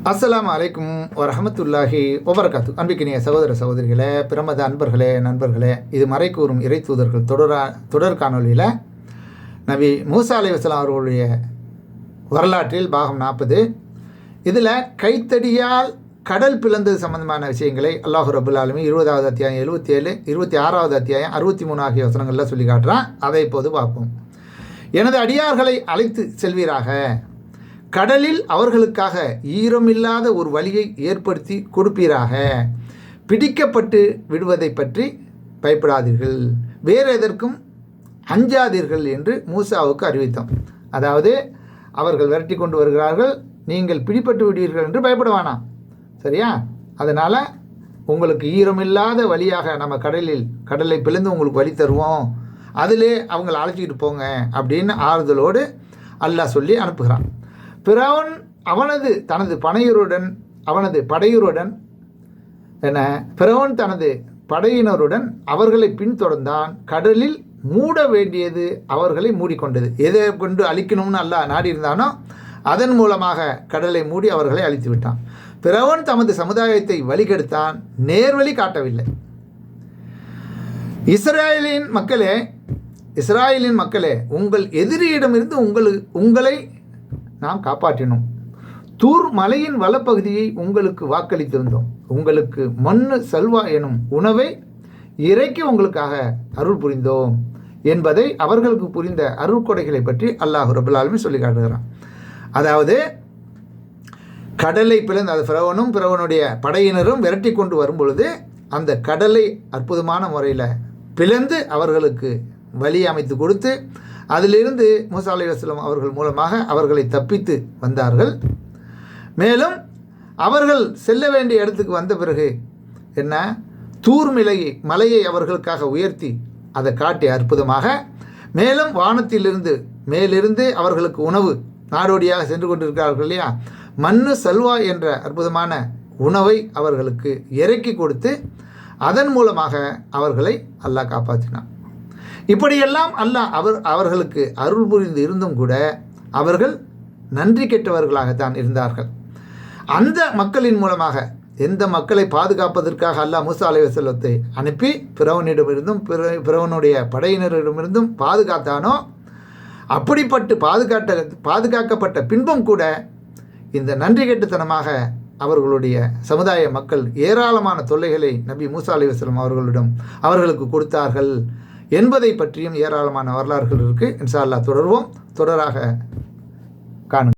அஸ்ஸலாமு அலைக்கும் வரஹமத்துல்லாஹி வபரகாத்து. அன்பிக்கினிய சகோதர சகோதரிகளே, பிரமத அன்பர்களே, நண்பர்களே, இது மறைக்கூறும் இறை தூதர்கள் தொடர் காணொலியில் நபி மூசா அலைஹிஸ்ஸலாம் அவர்களுடைய வரலாற்றில் பாகம் 40. இதில் கைத்தடியால் கடல் பிளந்தது சம்பந்தமான விஷயங்களை அல்லாஹு ரபுல் ஆலமீன் 20வது அத்தியாயம் 77, 26வது அத்தியாயம் 63 ஆகிய வசனங்களில் சொல்லி காட்டுறான். அதை இப்போது பார்ப்போம். எனது அடியார்களை அழைத்து செல்வீராக, கடலில் அவர்களுக்காக ஈரமில்லாத ஒரு வழியை ஏற்படுத்தி கொடுப்பீராக, பிடிக்கப்பட்டு விடுவதை பற்றி பயப்படாதீர்கள், வேறு எதற்கும் அஞ்சாதீர்கள் என்று மூசாவுக்கு அறிவித்தோம். அதாவது அவர்கள் விரட்டி கொண்டு வருகிறார்கள், நீங்கள் பிடிப்பட்டு விடுவீர்கள் என்று பயப்பட வேணாம், சரியா? அதனால் உங்களுக்கு ஈரமில்லாத வழியாக நம்ம கடலை பிளந்து உங்களுக்கு வழி தருவோம், அதிலே அவங்களை அழைச்சிக்கிட்டு போங்க அப்படின்னு ஆறுதலோடு அல்லாஹ் சொல்லி அனுப்புகிறான். பிறவன் தனது படையினருடன் அவர்களை பின்தொடர்ந்தான். கடலில் மூட வேண்டியது அவர்களை மூடிக்கொண்டது. எதை கொண்டு அழிக்கணும்னு அல்லாஹ் நாடி இருந்தானோ அதன் மூலமாக கடலை மூடி அவர்களை அழித்து விட்டான். பிறவன் தமது சமுதாயத்தை வழிகெடுத்தான், நேர்வழி காட்டவில்லை. இஸ்ராயலின் மக்களே, உங்கள் எதிரியிடமிருந்து உங்களை நாம் காப்பாற்றினோம். தூர் மலையின் வலப்பகுதியை உங்களுக்கு வாக்களித்திருந்தோம். உங்களுக்கு மண்ணு சல்வா எனும் உணவை இறைக்கி உங்களுக்காக அருள் புரிந்தோம் என்பதை அவர்களுக்கு புரிந்த அருள்கொடைகளை பற்றி அல்லாஹ் ரப்பல் ஆலமீன் சொல்லி காட்டுகிறான். அதாவது கடலை பிளந்து, அது பிறவனுடைய படையினரும் விரட்டி கொண்டு வரும் பொழுது அந்த கடலை அற்புதமான முறையில் பிளந்து அவர்களுக்கு வழி அமைத்து கொடுத்து அதிலிருந்து மூசா அலைஹிஸ்ஸலாம் அவர்கள் மூலமாக அவர்களை தப்பித்து வந்தார்கள். மேலும் அவர்கள் செல்ல வேண்டிய இடத்துக்கு வந்த பிறகு என்ன, தூர் மலையை அவர்களுக்காக உயர்த்தி அதை காட்டி அற்புதமாக, மேலும் மேலிருந்து அவர்களுக்கு உணவு நாடோடியாக சென்று கொண்டிருக்கிறார்கள் இல்லையா, மண்ணு சல்வா என்ற அற்புதமான உணவை அவர்களுக்கு இறக்கி கொடுத்து அதன் மூலமாக அவர்களை அல்லாஹ் காப்பாற்றினான். இப்படியெல்லாம் அல்லாஹ் அவர்களுக்கு அருள் புரிந்து இருந்தும் கூட அவர்கள் நன்றி கெட்டவர்களாகத்தான் இருந்தார்கள். அந்த மக்களின் மூலமாக எந்த மக்களை பாதுகாப்பதற்காக அல்லாஹ் மூசா அலைஹிஸ்ஸலாத்தை அனுப்பி பிறவனிடமிருந்தும் பிறவனுடைய படையினரிடமிருந்தும் பாதுகாத்தானோ, அப்படிப்பட்டு பாதுகாக்கப்பட்ட பின்பும் கூட இந்த நன்றி கெட்டுத்தனமாக அவர்களுடைய சமுதாய மக்கள் ஏராளமான தொல்லைகளை நபி மூசா அலைஹிஸ்ஸலாம் அவர்களுக்கு கொடுத்தார்கள் என்பதை பற்றியும் ஏராளமான வரலாறுகள் இருக்குது. இன்ஷா அல்லாஹ் தொடராக காணுங்கள்.